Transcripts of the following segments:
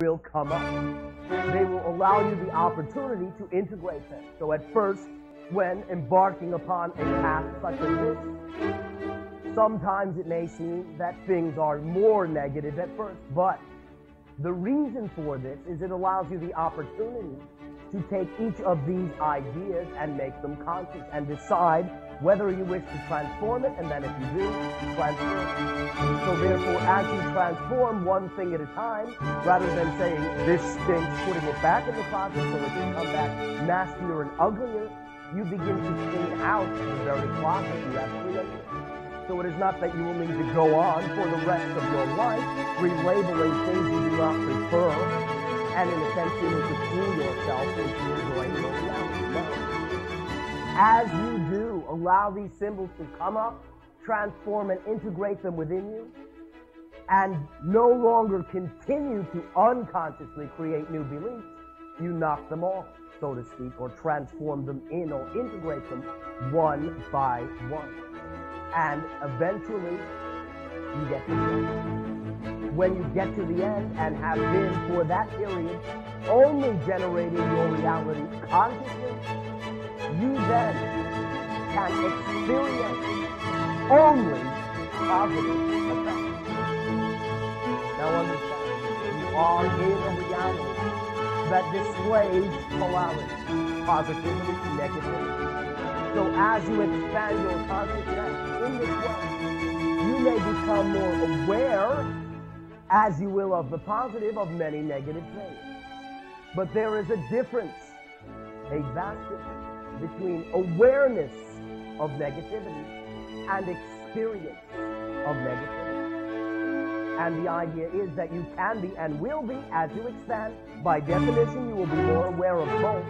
will come up. They will allow you the opportunity to integrate them. So at first, when embarking upon a path such as this, sometimes it may seem that things are more negative at first, but the reason for this is it allows you the opportunity to take each of these ideas and make them conscious and decide whether you wish to transform it, and then if you do, transform it. So therefore, as you transform one thing at a time, rather than saying, this stinks, putting it back in the closet so it can come back nastier and uglier, you begin to clean out the very closet you have created. So it is not that you will need to go on for the rest of your life relabeling things you do not prefer, and in a sense you need to fool yourself into enjoying your reality. No. As you do allow these symbols to come up, transform and integrate them within you, and no longer continue to unconsciously create new beliefs, you knock them off, so to speak, or transform them in or integrate them one by one. And eventually, you get to the end. When you get to the end and have been for that period only generating your reality consciously, you then can experience only positive effects. Now understand, you are in a reality that displays polarity, positivity, negativity. So as you expand your consciousness in this way, you may become more aware, as you will, of the positive of many negative things. But there is a difference, a vast difference, between awareness of negativity and experience of negativity. And the idea is that you can be and will be, as you expand, by definition you will be more aware of both.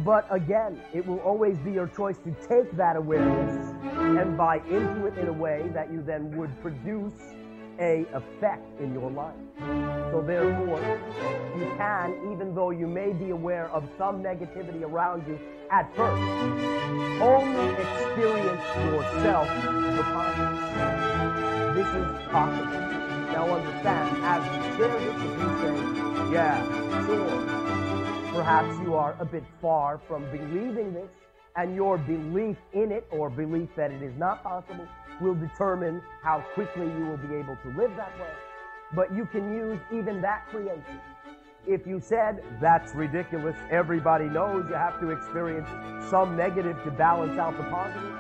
But again, it will always be your choice to take that awareness and buy into it in a way that you then would produce a effect in your life. So therefore, you can, even though you may be aware of some negativity around you at first, only experience yourself the positive. This is possible. Now understand, as you share this, if you say, yeah, sure, perhaps you are a bit far from believing this, and your belief in it, or belief that it is not possible, will determine how quickly you will be able to live that way. But you can use even that creation. If you said, that's ridiculous, everybody knows you have to experience some negative to balance out the positive,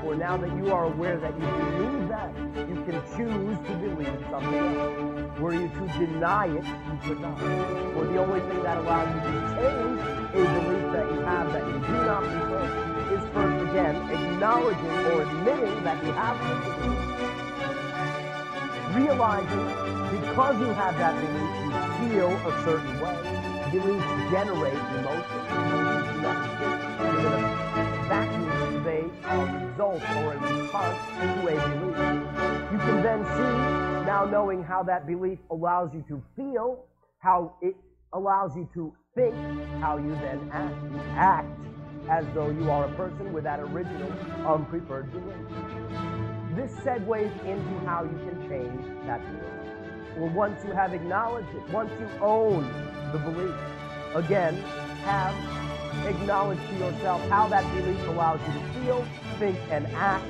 or now that you are aware that you believe that, you can choose to believe something else. Were you to deny it, you could not. Or the only thing that allows you to change a belief that you have that you do not prefer is first again acknowledging or admitting that you have this belief. Realizing because you have that belief, you feel a certain way. Beliefs generate emotions. They result or a response to a belief. You can then see, now knowing how that belief allows you to feel, how it allows you to think, how you then act. You act as though you are a person with that original unpreferred belief. This segues into how you can change that belief. Well, once you have acknowledged it, once you own the belief, again, have acknowledged to yourself how that belief allows you to feel, think, and act,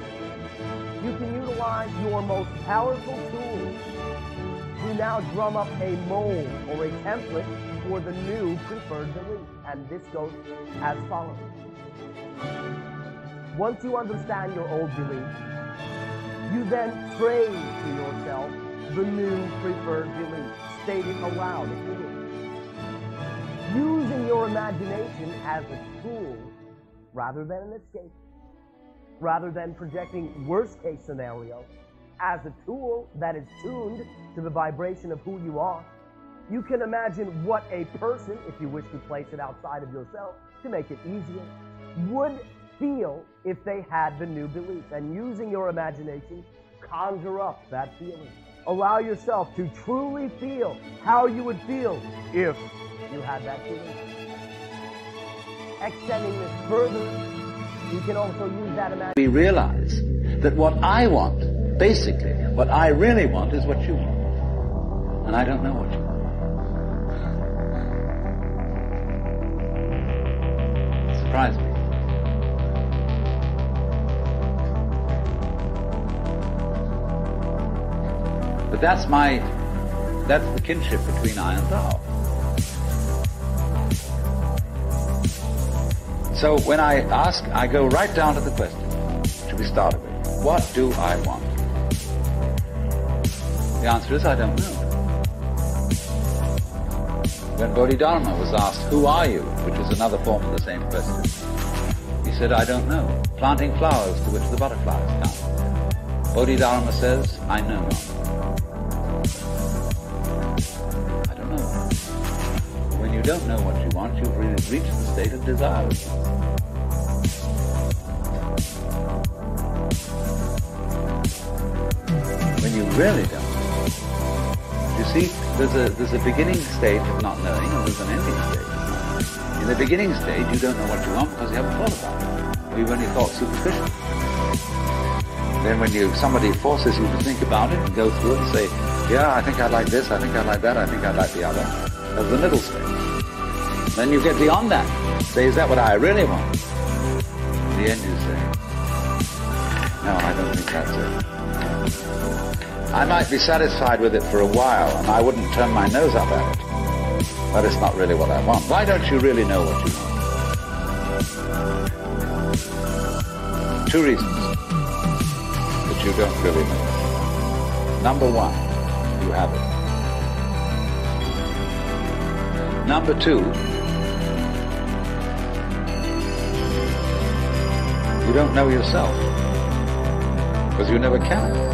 you can utilize your most powerful tool to now drum up a mold or a template for the new preferred belief. And this goes as follows. Once you understand your old belief, you then phrase to yourself the new preferred belief, stated aloud if you wish. Using your imagination as a tool rather than an escape, rather than projecting worst-case scenario as a tool that is tuned to the vibration of who you are. You can imagine what a person, if you wish to place it outside of yourself to make it easier, would feel if they had the new belief. And using your imagination, conjure up that feeling. Allow yourself to truly feel how you would feel if you had that feeling. Extending this further, you can also use that imagination. We realize that what I want, basically, what I really want is what you want. and I don't know what you want. It surprised me. But that's the kinship between I and thou. So when I ask, I go right down to the question, which we started with. What do I want? The answer is, I don't know. When Bodhidharma was asked, who are you? Which is another form of the same question. He said, I don't know. Planting flowers to which the butterflies come. Bodhidharma says, I know not. I don't know. When you don't know what you want, you've really reached the state of desire. When you really don't. You see, there's a beginning stage of not knowing, and there's an ending stage of not knowing. In the beginning stage, you don't know what you want because you haven't thought about it. Or you've only thought superficially. Then when somebody forces you to think about it and go through it and say, yeah, I think I'd like this, I think I'd like that, I think I'd like the other. That's the middle stage. Then you get beyond that. Say, is that what I really want? In the end you say, no, I don't think that's it. I might be satisfied with it for a while, and I wouldn't turn my nose up at it. But it's not really what I want. Why don't you really know what you want? Two reasons that you don't really know. Number one, you have it. Number two, you don't know yourself, because you never can.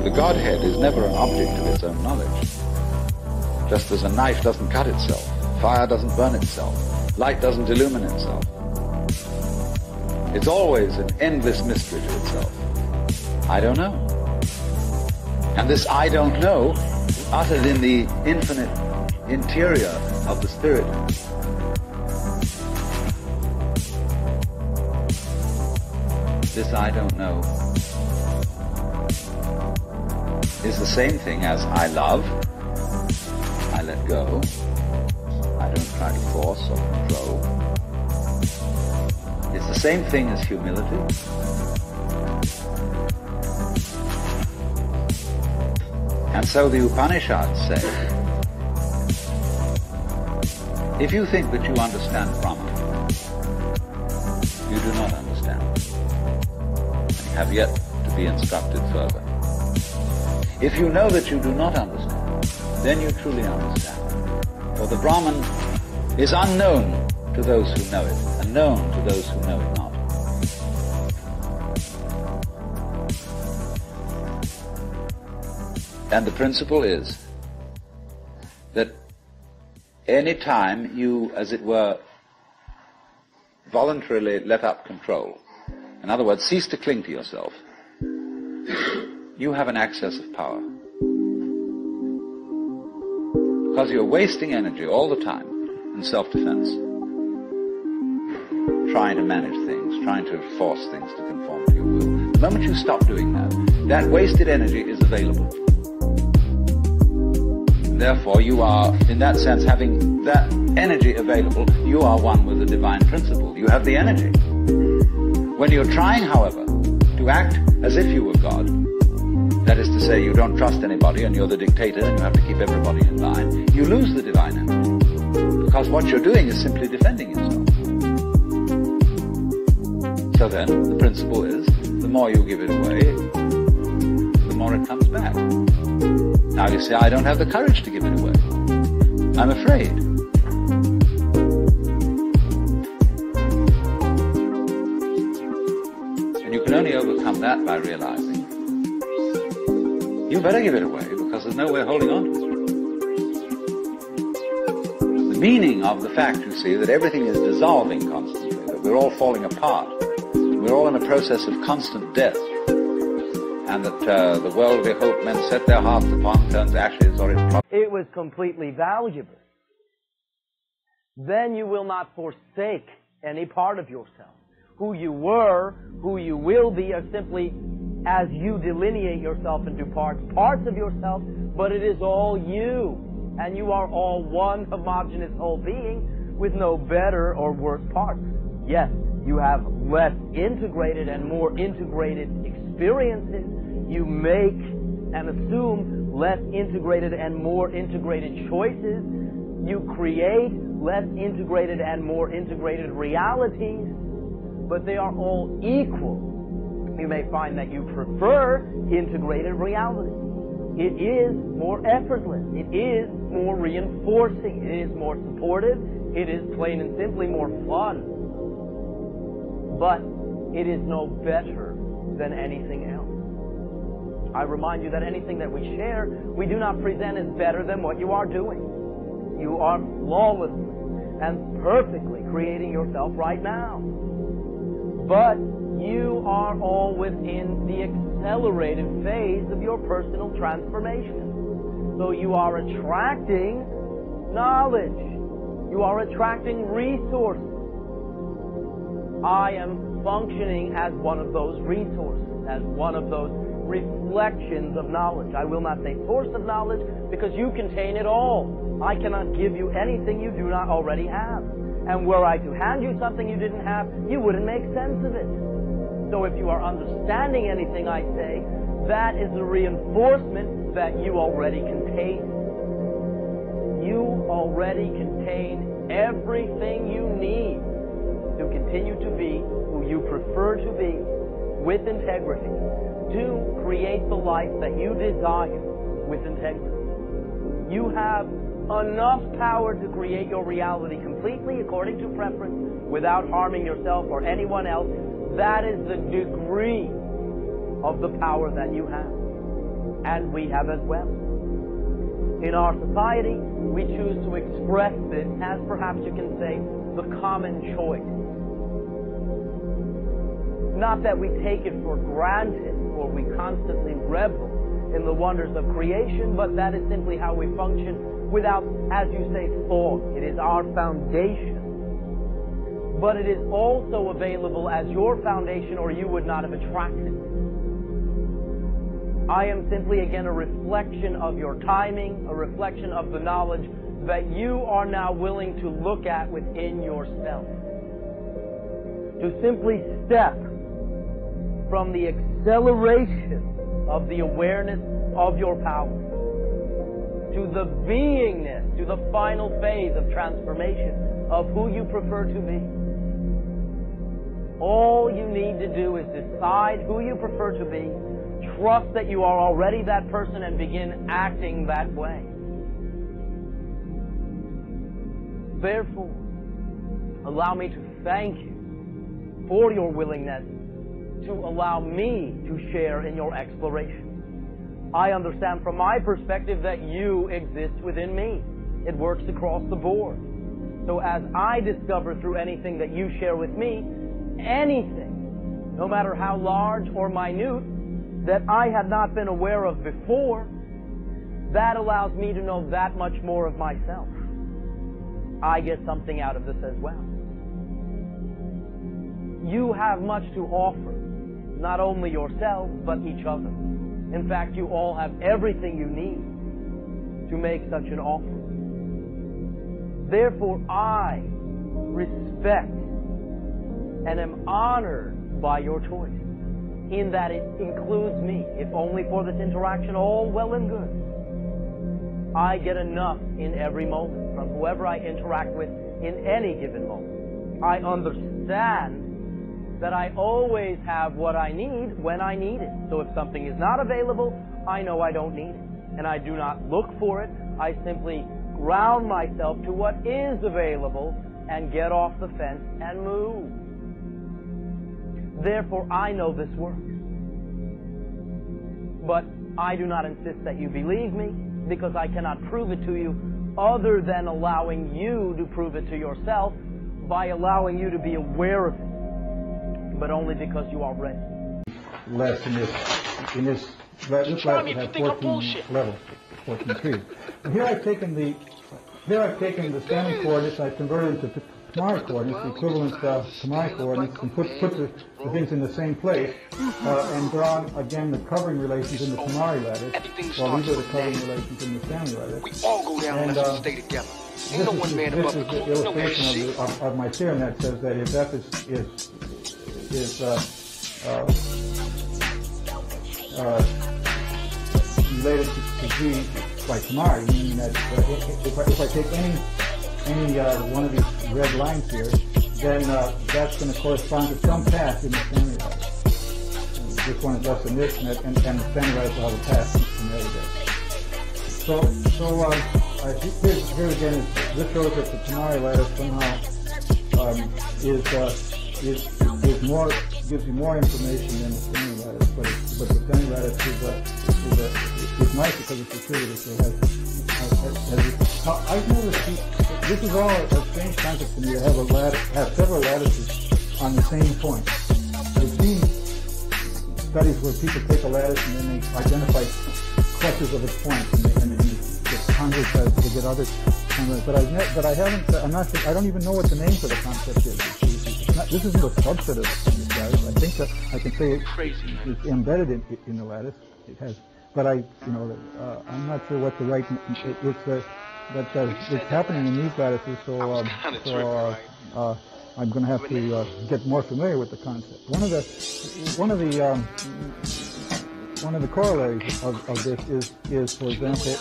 The Godhead is never an object of its own knowledge. Just as a knife doesn't cut itself, fire doesn't burn itself, light doesn't illumine itself. It's always an endless mystery to itself. I don't know. And this I don't know is uttered in the infinite interior of the Spirit. This I don't know is the same thing as I love, I let go, I don't try to force or control. It's the same thing as humility. And so the Upanishads say, if you think that you understand Brahman, you do not understand, and have yet to be instructed further. If you know that you do not understand, then you truly understand. For the Brahman is unknown to those who know it, and known to those who know it not. And the principle is that any time you, as it were, voluntarily let up control, in other words, cease to cling to yourself, you have an access of power. Because you're wasting energy all the time in self-defense, trying to manage things, trying to force things to conform to your will. The moment you stop doing that, that wasted energy is available. And therefore, you are, in that sense, having that energy available, you are one with the divine principle. You have the energy. When you're trying, however, to act as if you were God, that is to say, you don't trust anybody and you're the dictator and you have to keep everybody in line, you lose the divine energy. Because what you're doing is simply defending yourself. So then, the principle is, the more you give it away, the more it comes back. Now you say, I don't have the courage to give it away. I'm afraid. And you can only overcome that by realizing you better give it away, because there's no way of holding on to it. The meaning of the fact, you see, that everything is dissolving constantly, that we're all falling apart, we're all in a process of constant death, and that the world we hope men set their hearts upon turns ashes or it was completely valuable. Then you will not forsake any part of yourself. Who you were, who you will be, are simply as you delineate yourself into parts of yourself, but it is all you. And you are all one homogeneous whole being with no better or worse parts. Yes, you have less integrated and more integrated experiences. You make and assume less integrated and more integrated choices. You create less integrated and more integrated realities, but they are all equal. You may find that you prefer integrated reality. It is more effortless. It is more reinforcing. It is more supportive. It is plain and simply more fun. But it is no better than anything else. I remind you that anything that we share, we do not present as better than what you are doing. You are flawlessly and perfectly creating yourself right now. But you are all within the accelerated phase of your personal transformation. So you are attracting knowledge. You are attracting resources. I am functioning as one of those resources, as one of those reflections of knowledge. I will not say source of knowledge, because you contain it all. I cannot give you anything you do not already have. And were I to hand you something you didn't have, you wouldn't make sense of it. So if you are understanding anything I say, that is a reinforcement that you already contain. You already contain everything you need to continue to be who you prefer to be with integrity, to create the life that you desire with integrity. You have enough power to create your reality completely according to preference without harming yourself or anyone else. That is the degree of the power that you have. And we have as well. In our society, we choose to express this as, perhaps you can say, the common choice. Not that we take it for granted or we constantly revel in the wonders of creation, but that is simply how we function without, as you say, thought. It is our foundation. But it is also available as your foundation, or you would not have attracted it. I am simply, again, a reflection of your timing, a reflection of the knowledge that you are now willing to look at within yourself. To simply step from the acceleration of the awareness of your power to the beingness, to the final phase of transformation of who you prefer to be. All you need to do is decide who you prefer to be, trust that you are already that person, and begin acting that way. Therefore, allow me to thank you for your willingness to allow me to share in your exploration. I understand from my perspective that you exist within me. It works across the board. So as I discover through anything that you share with me, anything, no matter how large or minute, that I had not been aware of before, that allows me to know that much more of myself. I get something out of this as well. You have much to offer, not only yourself, but each other. In fact, you all have everything you need to make such an offer. Therefore, I respect and am honored by your choice, in that it includes me. If only for this interaction, all well and good. I get enough in every moment from whoever I interact with in any given moment. I understand that I always have what I need when I need it. So if something is not available, I know I don't need it. And I do not look for it. I simply ground myself to what is available and get off the fence and move. Therefore, I know this works. But I do not insist that you believe me, because I cannot prove it to you other than allowing you to prove it to yourself by allowing you to be aware of it, but only because you are ready. Less in this this level have 14 levels, 14 trees. And here I've taken the standing coordinates, I've converted them Tamari coordinates, the equivalent Tamari coordinates, and put the things in the same place, and draw again the covering relations in the Tamari lattice. Well, these are the covering relations in the Stanley lattice. We all go down unless we stay together. Ain't no one man above the code. This is the illustration of my theorem that says that if F is related to G by Tamari, meaning that if I take any one of these red lines here, then that's going to correspond to some path in the Stanley lattice. This one is less than this, and the Stanley lattice will have a path in the other direction. So here again, this shows that the Tamari lattice somehow gives you more information than the Stanley lattice, but the Stanley lattice is nice because it's distributed, so I've never seen, this is all a strange concept to me to have several lattices on the same point. I've seen studies where people take a lattice and then they identify clusters of its points and get converse to get other converse. But I don't even know what the name for the concept is. This isn't a subset of the lattice. I think that I can say it's embedded in the lattice. It has, but I'm not sure what the right. It's happening in these lattices. So I'm going to have to get more familiar with the concept. One of the corollaries of this is, for example,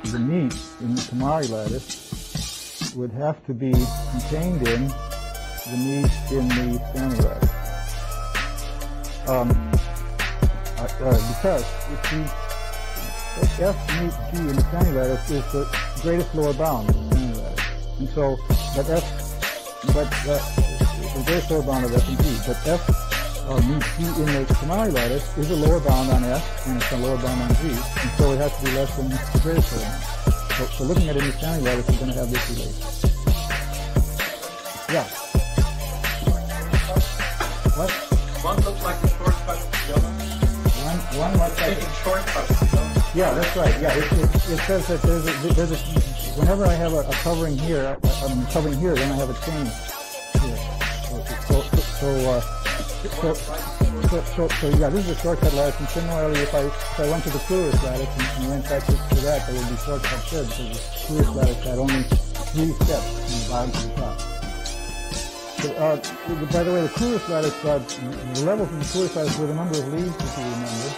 the meat in the Tamari lattice would have to be contained in the meat in the Stanley lattice. Because F meet G in the Stanley lattice is the greatest lower bound in the Stanley lattice, and so the greatest lower bound of F and G. But F meets G in the Tamari lattice is a lower bound on F, and it's a lower bound on G, and so it has to be less than the greatest lower bound. So looking at it in the Stanley lattice, we're going to have this relation. Yeah. What? One looks like a shortcut to the other. One looks like taking shortcuts to the other. Yeah, that's right. Yeah, it says that there's a whenever I have a covering here, I'm covering here, then I have a chain here. So yeah, this is a shortcut lattice, and similarly, if I went to the CRE8 lattice and went back to that, there would be shortcuts there because the CRE8 lattice had only 3 steps from the bottom to the top. So, by the way, the CRE8 lattice, the levels in the CRE8 lattice were the number of leaves, if you remember,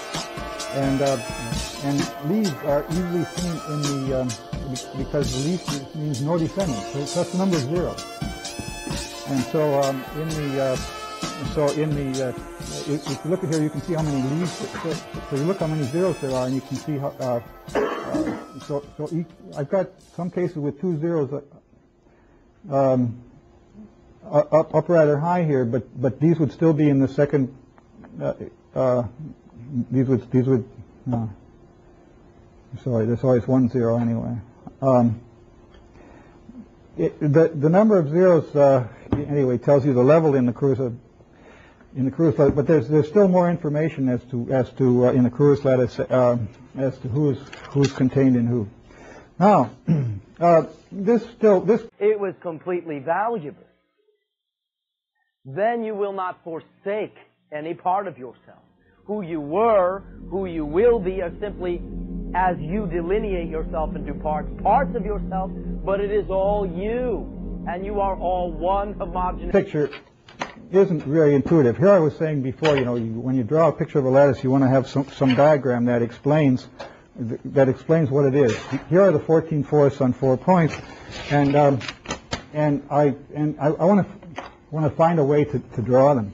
and leaves are easily seen in the because the leaf means no descendant, so that's the number 0. And so if you look at here, you can see how many leaves. So you look how many zeros there are, and you can see how. I've got some cases with 2 zeros up rather high here, but these would still be in the second. These would. Sorry, there's always 1 0 anyway. The number of zeros anyway tells you the level in the CRE8 lattice, but there's still more information as to in the CRE8 lattice as to who's contained in who. Now, this. It was completely valuable. Then you will not forsake any part of yourself. Who you were, who you will be, are simply as you delineate yourself into parts of yourself, but it is all you, and you are all one homogeneous picture. Isn't very intuitive. Here I was saying before, when you draw a picture of a lattice, you want to have some diagram that explains what it is. Here are the 14 fourths on 4 points, and I want to find a way to draw them.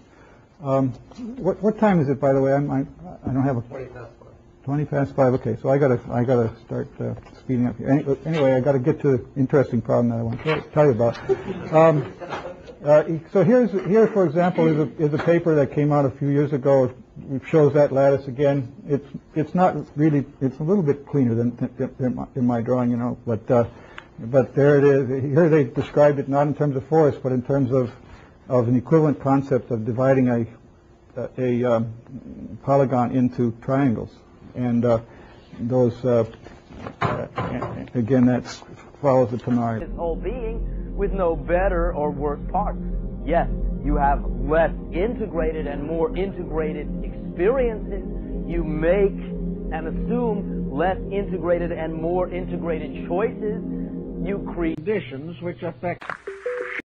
What time is it, by the way? I don't have a 20 past 5. 20 past 5. Okay, so I gotta start speeding up here. Anyway, I got to get to the interesting problem that I want to tell you about. So here, for example, is a paper that came out a few years ago. It shows that lattice again. It's not really. It's a little bit cleaner than in my drawing, but there it is. Here they described it not in terms of forest, but in terms of an equivalent concept of dividing a polygon into triangles, and those Again, that follows the Tanari. His whole being with no better or worse parts. Yes, you have less integrated and more integrated experiences. You make and assume less integrated and more integrated choices. You create Conditions which affect